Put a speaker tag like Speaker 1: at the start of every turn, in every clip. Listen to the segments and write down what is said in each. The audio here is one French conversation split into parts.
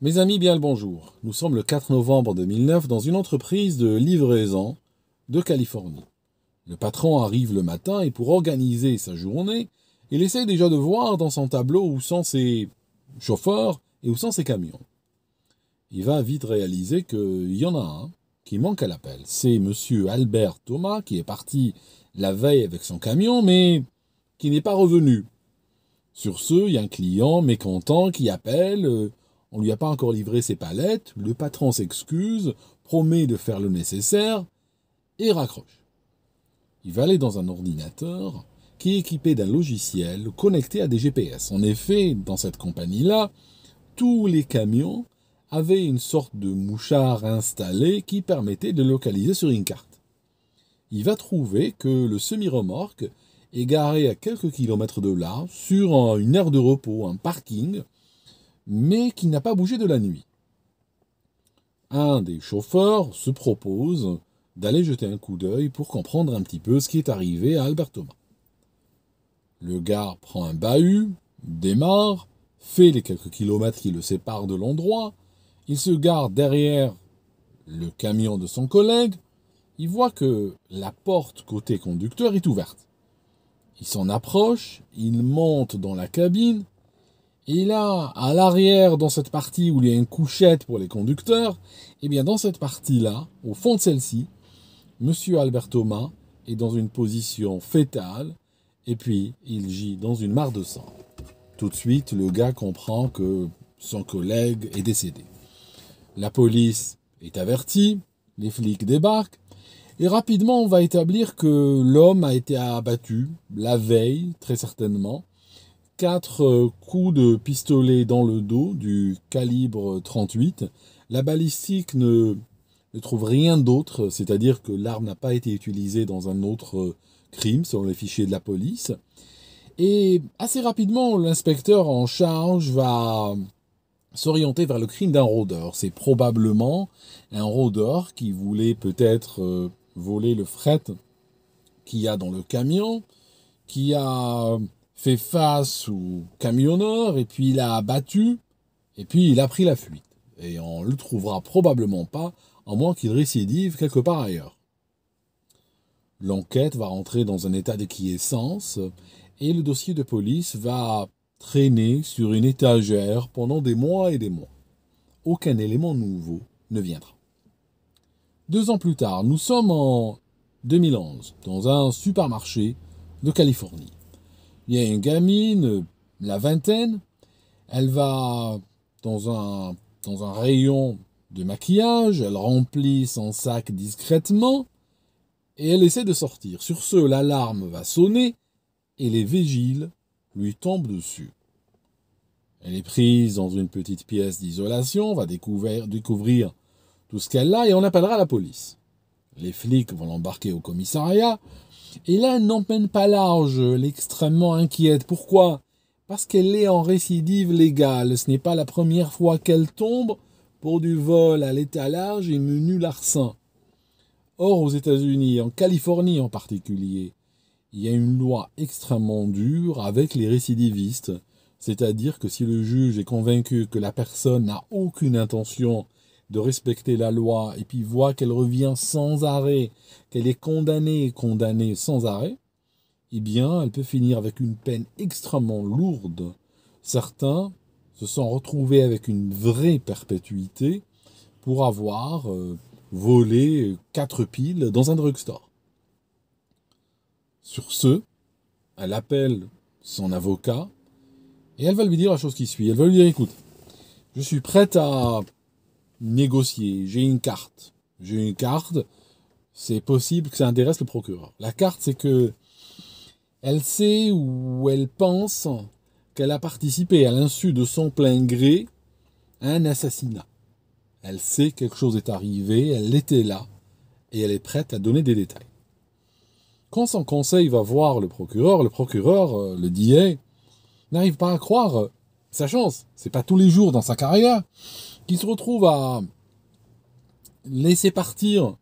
Speaker 1: Mes amis, bien le bonjour. Nous sommes le 4 novembre 2009 dans une entreprise de livraison de Californie. Le patron arrive le matin et pour organiser sa journée, il essaye déjà de voir dans son tableau où sont ses chauffeurs et où sont ses camions. Il va vite réaliser qu'il y en a un qui manque à l'appel. C'est monsieur Albert Thomas qui est parti la veille avec son camion mais qui n'est pas revenu. Sur ce, il y a un client mécontent qui appelle. On lui a pas encore livré ses palettes. Le patron s'excuse, promet de faire le nécessaire et raccroche. Il va aller dans un ordinateur qui est équipé d'un logiciel connecté à des GPS. En effet, dans cette compagnie-là, tous les camions avaient une sorte de mouchard installé qui permettait de localiser sur une carte. Il va trouver que le semi-remorque est garé à quelques kilomètres de là, sur une aire de repos, un parking, mais qui n'a pas bougé de la nuit. Un des chauffeurs se propose d'aller jeter un coup d'œil pour comprendre un petit peu ce qui est arrivé à Albert Thomas. Le gars prend un bahut, démarre, fait les quelques kilomètres qui le séparent de l'endroit, il se gare derrière le camion de son collègue, il voit que la porte côté conducteur est ouverte. Il s'en approche, il monte dans la cabine, et là, à l'arrière, dans cette partie où il y a une couchette pour les conducteurs, eh bien dans cette partie-là, au fond de celle-ci, monsieur Albert Thomas est dans une position fétale, et puis il gît dans une mare de sang. Tout de suite, le gars comprend que son collègue est décédé. La police est avertie, les flics débarquent, et rapidement on va établir que l'homme a été abattu la veille, très certainement. 4 coups de pistolet dans le dos du calibre 38. La balistique ne trouve rien d'autre, c'est-à-dire que l'arme n'a pas été utilisée dans un autre crime, selon les fichiers de la police. Et assez rapidement, l'inspecteur en charge va s'orienter vers le crime d'un rôdeur. C'est probablement un rôdeur qui voulait peut-être voler le fret qu'il y a dans le camion, qui a fait face au camionneur, et puis il a abattu, et puis il a pris la fuite. Et on ne le trouvera probablement pas, à moins qu'il récidive quelque part ailleurs. L'enquête va rentrer dans un état de quiescence, et le dossier de police va traîner sur une étagère pendant des mois et des mois. Aucun élément nouveau ne viendra. 2 ans plus tard, nous sommes en 2011, dans un supermarché de Californie. Il y a une gamine, la vingtaine, elle va dans un rayon de maquillage, elle remplit son sac discrètement et elle essaie de sortir. Sur ce, l'alarme va sonner et les vigiles lui tombent dessus. Elle est prise dans une petite pièce d'isolation, va découvrir tout ce qu'elle a et on appellera la police. Les flics vont l'embarquer au commissariat. Et là, elle n'en peine pas large, elle est extrêmement inquiète. Pourquoi ? Parce qu'elle est en récidive légale. Ce n'est pas la première fois qu'elle tombe pour du vol à l'étalage et menu larcin. Or, aux États-Unis, en Californie en particulier, il y a une loi extrêmement dure avec les récidivistes. C'est-à-dire que si le juge est convaincu que la personne n'a aucune intention de respecter la loi et puis voit qu'elle revient sans arrêt, qu'elle est condamnée et condamnée sans arrêt, eh bien, elle peut finir avec une peine extrêmement lourde. Certains se sont retrouvés avec une vraie perpétuité pour avoir volé 4 piles dans un drugstore. Sur ce, elle appelle son avocat et elle va lui dire la chose qui suit. Elle va lui dire, écoute, je suis prête à négocier, j'ai une carte, c'est possible que ça intéresse le procureur. La carte, c'est que elle sait ou elle pense qu'elle a participé à l'insu de son plein gré à un assassinat. Elle sait que quelque chose est arrivé, elle était là, et elle est prête à donner des détails. Quand son conseil va voir le procureur, le DA, n'arrive pas à croire sa chance. C'est pas tous les jours dans sa carrière qu'il se retrouve à laisser partir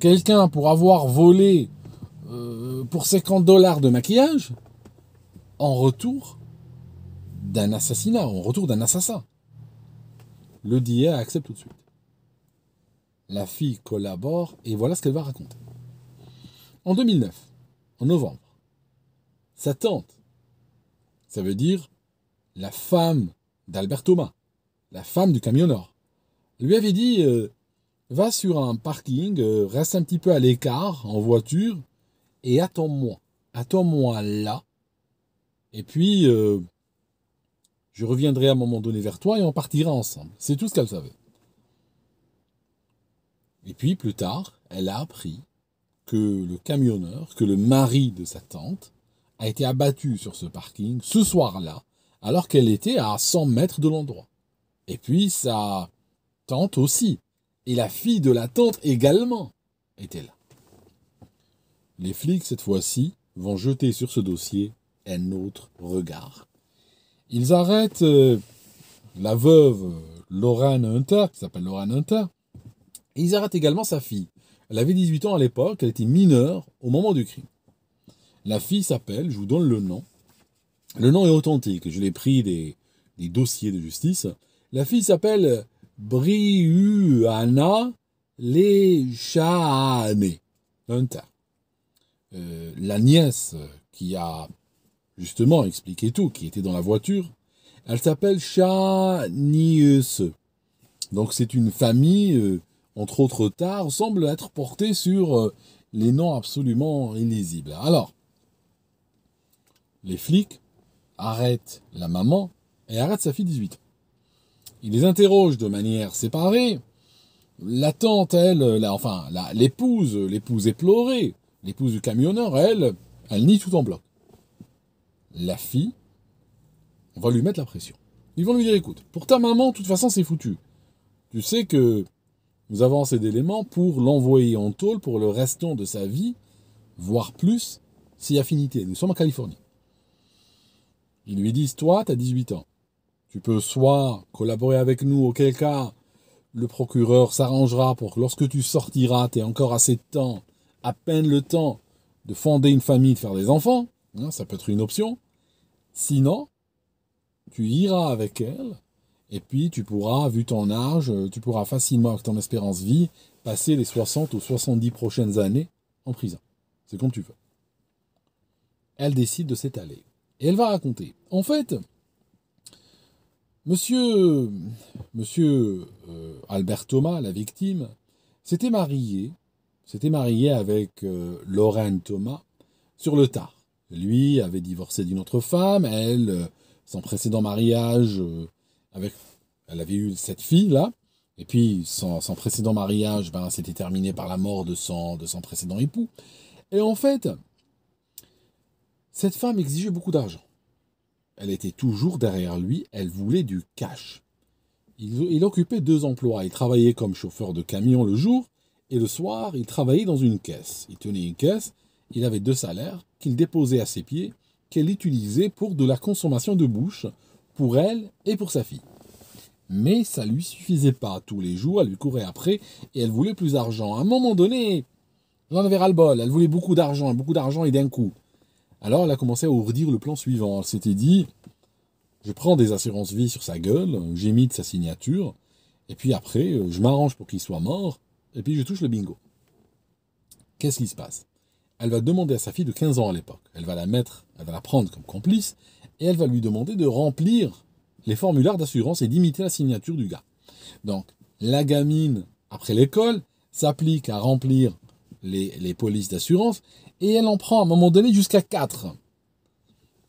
Speaker 1: quelqu'un pour avoir volé pour 50 dollars de maquillage en retour d'un assassinat, en retour d'un assassin. Le DIA accepte tout de suite. La fille collabore et voilà ce qu'elle va raconter. En 2009, en novembre, sa tante, ça veut dire la femme d'Albert Thomas, la femme du camionneur, lui avait dit va sur un parking, reste un petit peu à l'écart en voiture et attends-moi. Attends-moi là. Et puis, je reviendrai à un moment donné vers toi et on partira ensemble. C'est tout ce qu'elle savait. Et puis, plus tard, elle a appris que le camionneur, que le mari de sa tante, a été abattu sur ce parking ce soir-là, alors qu'elle était à 100 mètres de l'endroit. Et puis, sa tante aussi. Et la fille de la tante également était là. Les flics, cette fois-ci, vont jeter sur ce dossier un autre regard. Ils arrêtent la veuve Lorraine Hunter, qui s'appelle Lorraine Hunter, et ils arrêtent également sa fille. Elle avait 18 ans à l'époque, elle était mineure au moment du crime. La fille s'appelle, je vous donne le nom. Le nom est authentique, je l'ai pris des dossiers de justice. La fille s'appelle Brihuana Leshane Hunter. La nièce qui a justement expliqué tout, qui était dans la voiture, elle s'appelle Chanius. Donc c'est une famille, entre autres tares, semble être portée sur les noms absolument illisibles. Alors, les flics arrêtent la maman et arrêtent sa fille 18 ans. Ils les interrogent de manière séparée. La tante, elle, l'épouse éplorée, l'épouse du camionneur, elle nie tout en bloc. La fille, on va lui mettre la pression. Ils vont lui dire, écoute, pour ta maman, de toute façon, c'est foutu. Tu sais que nous avons assez d'éléments pour l'envoyer en tôle pour le restant de sa vie, voire plus, si affinité. Nous sommes en Californie. Ils lui disent, toi, tu as 18 ans. Tu peux soit collaborer avec nous, auquel cas, le procureur s'arrangera pour que lorsque tu sortiras, tu aies encore assez de temps, à peine le temps, de fonder une famille, de faire des enfants. Ça peut être une option. Sinon, tu iras avec elle, et puis tu pourras, vu ton âge, tu pourras facilement, avec ton espérance vie, passer les 60 ou 70 prochaines années en prison. C'est comme tu veux. Elle décide de s'étaler. Et elle va raconter. En fait, Monsieur Albert Thomas, la victime, s'était marié avec Lorraine Thomas sur le tard. Lui avait divorcé d'une autre femme, elle, son précédent mariage, elle avait eu cette fille-là, et puis son précédent mariage, s'était terminé par la mort de son précédent époux. Et en fait, cette femme exigeait beaucoup d'argent. Elle était toujours derrière lui, elle voulait du cash. Il occupait 2 emplois. Il travaillait comme chauffeur de camion le jour, et le soir, il travaillait dans une caisse. Il tenait une caisse, il avait 2 salaires qu'il déposait à ses pieds, qu'elle utilisait pour de la consommation de bouche, pour elle et pour sa fille. Mais ça ne lui suffisait pas. Tous les jours, elle lui courait après, et elle voulait plus d'argent. À un moment donné, elle en avait ras-le-bol, elle voulait beaucoup d'argent et d'un coup. Alors elle a commencé à ourdir le plan suivant. Elle s'était dit, je prends des assurances vie sur sa gueule, j'imite sa signature, et puis après, je m'arrange pour qu'il soit mort, et puis je touche le bingo. Qu'est-ce qui se passe? Elle va demander à sa fille de 15 ans à l'époque, elle va la prendre comme complice, et elle va lui demander de remplir les formulaires d'assurance et d'imiter la signature du gars. Donc, la gamine, après l'école, s'applique à remplir les polices d'assurance, et elle en prend à un moment donné jusqu'à 4.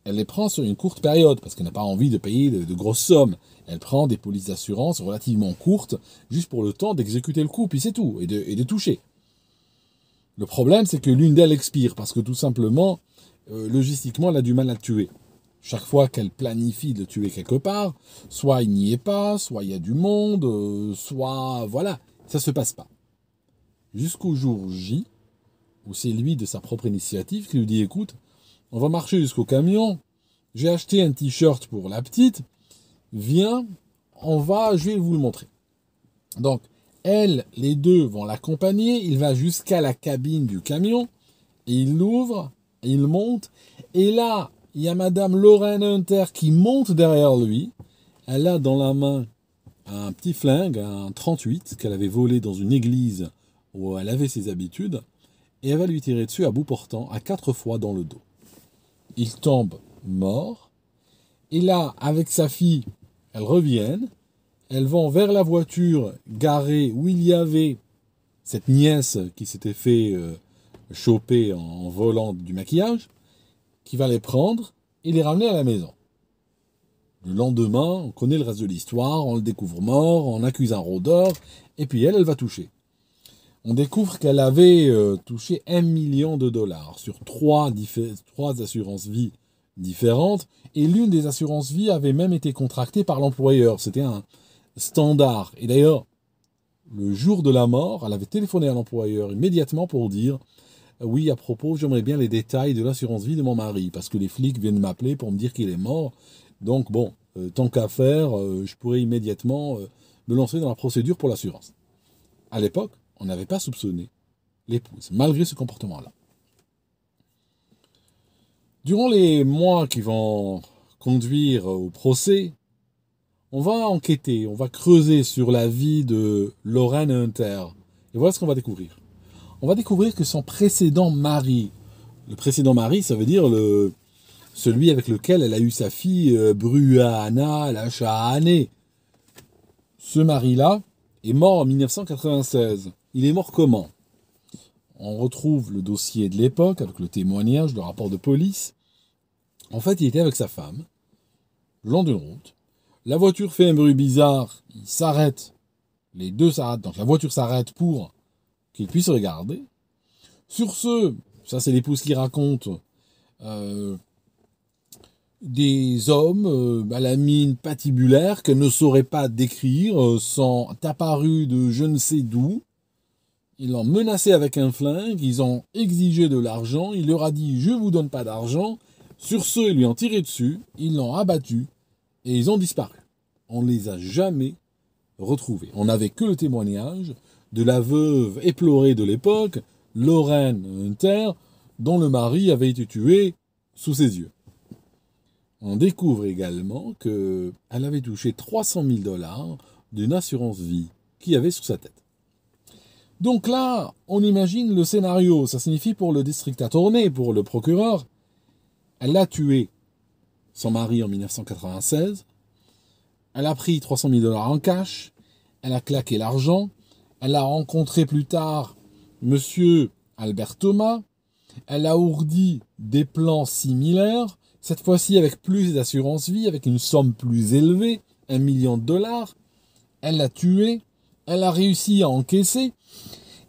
Speaker 1: Elle les prend sur une courte période, parce qu'elle n'a pas envie de payer de grosses sommes. Elle prend des polices d'assurance relativement courtes, juste pour le temps d'exécuter le coup, puis c'est tout, et de toucher. Le problème, c'est que l'une d'elles expire, parce que tout simplement, logistiquement, elle a du mal à le tuer. Chaque fois qu'elle planifie de le tuer quelque part, soit il n'y est pas, soit il y a du monde, soit... Voilà, ça se passe pas. Jusqu'au jour J, où c'est lui, de sa propre initiative, qui lui dit, écoute, on va marcher jusqu'au camion, j'ai acheté un t-shirt pour la petite, viens, je vais vous le montrer. Donc, les deux vont l'accompagner, il va jusqu'à la cabine du camion, et il l'ouvre, il monte, et là, il y a Madame Lorraine Hunter qui monte derrière lui, elle a dans la main un petit flingue, un 38, qu'elle avait volé dans une église où elle avait ses habitudes, et elle va lui tirer dessus à bout portant à 4 fois dans le dos. Il tombe mort, et là, avec sa fille, elles reviennent, elles vont vers la voiture garée où il y avait cette nièce qui s'était fait choper en volant du maquillage, qui va les prendre et les ramener à la maison. Le lendemain, on connaît le reste de l'histoire, on le découvre mort, on accuse un rôdeur, et puis elle va toucher. On découvre qu'elle avait touché 1 million de dollars sur trois assurances-vie différentes, et l'une des assurances-vie avait même été contractée par l'employeur. C'était un standard. Et d'ailleurs, le jour de la mort, elle avait téléphoné à l'employeur immédiatement pour dire oui, à propos, j'aimerais bien les détails de l'assurance-vie de mon mari, parce que les flics viennent m'appeler pour me dire qu'il est mort. Donc bon, tant qu'à faire, je pourrais immédiatement me lancer dans la procédure pour l'assurance. À l'époque, on n'avait pas soupçonné l'épouse, malgré ce comportement-là. Durant les mois qui vont conduire au procès, on va enquêter, on va creuser sur la vie de Lorraine Hunter. Et voilà ce qu'on va découvrir. On va découvrir que son précédent mari, le précédent mari, ça veut dire celui avec lequel elle a eu sa fille Bruhana Lachahane. Ce mari-là est mort en 1996. Il est mort comment? On retrouve le dossier de l'époque avec le témoignage, le rapport de police. En fait, il était avec sa femme, le long d'une route. La voiture fait un bruit bizarre, il s'arrête. Les deux s'arrêtent, donc la voiture s'arrête pour qu'il puisse regarder. Sur ce, ça c'est l'épouse qui raconte, des hommes à la mine patibulaire qu'elle ne saurait pas décrire, sont apparus de je ne sais d'où. Ils l'ont menacé avec un flingue, ils ont exigé de l'argent, il leur a dit je vous donne pas d'argent. Sur ce, ils lui ont tiré dessus, ils l'ont abattu et ils ont disparu. On ne les a jamais retrouvés. On n'avait que le témoignage de la veuve éplorée de l'époque, Lorraine Hunter, dont le mari avait été tué sous ses yeux. On découvre également qu'elle avait touché 300 000 dollars d'une assurance vie qu'il y avait sur sa tête. Donc là, on imagine le scénario. Ça signifie pour le district attorney, pour le procureur, elle a tué son mari en 1996, elle a pris 300 000 dollars en cash, elle a claqué l'argent, elle a rencontré plus tard monsieur Albert Thomas, elle a ourdi des plans similaires, cette fois-ci avec plus d'assurance vie, avec une somme plus élevée, 1 million de dollars. Elle l'a tué, elle a réussi à encaisser,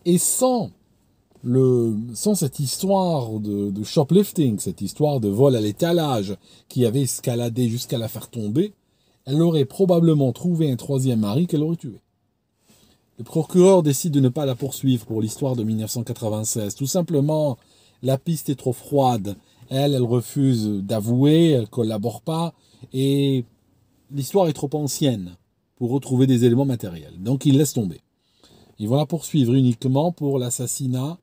Speaker 1: et sans cette histoire de shoplifting, cette histoire de vol à l'étalage qui avait escaladé jusqu'à la faire tomber, elle aurait probablement trouvé un troisième mari qu'elle aurait tué. Le procureur décide de ne pas la poursuivre pour l'histoire de 1996. Tout simplement, la piste est trop froide. Elle refuse d'avouer, elle ne collabore pas, et l'histoire est trop ancienne pour retrouver des éléments matériels. Donc il laisse tomber. Ils vont la poursuivre uniquement pour l'assassinat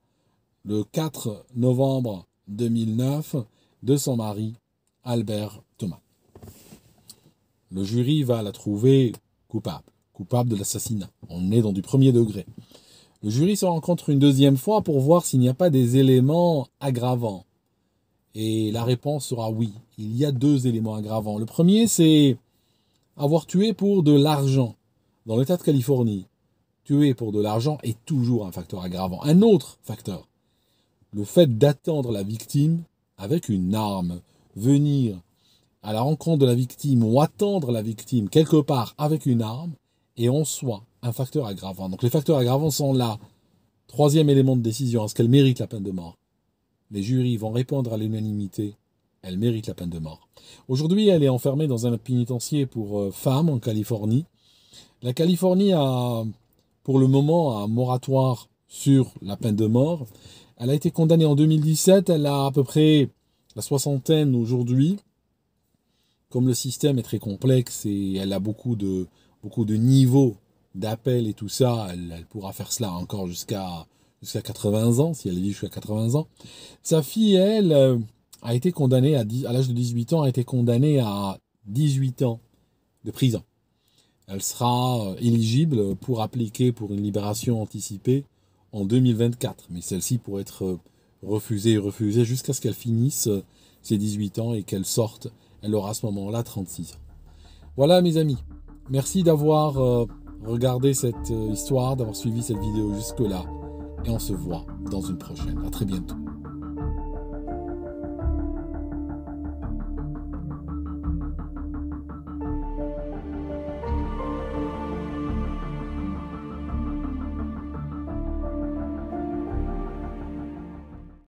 Speaker 1: le 4 novembre 2009 de son mari, Albert Thomas. Le jury va la trouver coupable de l'assassinat. On est dans du premier degré. Le jury se rencontre une deuxième fois pour voir s'il n'y a pas des éléments aggravants. Et la réponse sera oui. Il y a 2 éléments aggravants. Le premier, c'est avoir tué pour de l'argent. Dans l'État de Californie, tuer pour de l'argent est toujours un facteur aggravant. Un autre facteur, le fait d'attendre la victime avec une arme, venir à la rencontre de la victime ou attendre la victime quelque part avec une arme, est en soi un facteur aggravant. Donc les facteurs aggravants sont là. Troisième élément de décision, est-ce qu'elle mérite la peine de mort? Les jurys vont répondre à l'unanimité, elle mérite la peine de mort. Aujourd'hui, elle est enfermée dans un pénitencier pour femmes en Californie. La Californie a, pour le moment, un moratoire sur la peine de mort. Elle a été condamnée en 2017, elle a à peu près la soixantaine aujourd'hui. Comme le système est très complexe et elle a beaucoup de niveaux d'appel et tout ça, elle pourra faire cela encore jusqu'à 80 ans, si elle vit jusqu'à 80 ans. Sa fille, elle, a été condamnée à l'âge de 18 ans, a été condamnée à 18 ans de prison. Elle sera éligible pour appliquer pour une libération anticipée en 2024. Mais celle-ci pourrait être refusée et refusée jusqu'à ce qu'elle finisse ses 18 ans et qu'elle sorte. Elle aura à ce moment-là 36 ans. Voilà mes amis. Merci d'avoir regardé cette histoire, d'avoir suivi cette vidéo jusque-là. Et on se voit dans une prochaine. À très bientôt.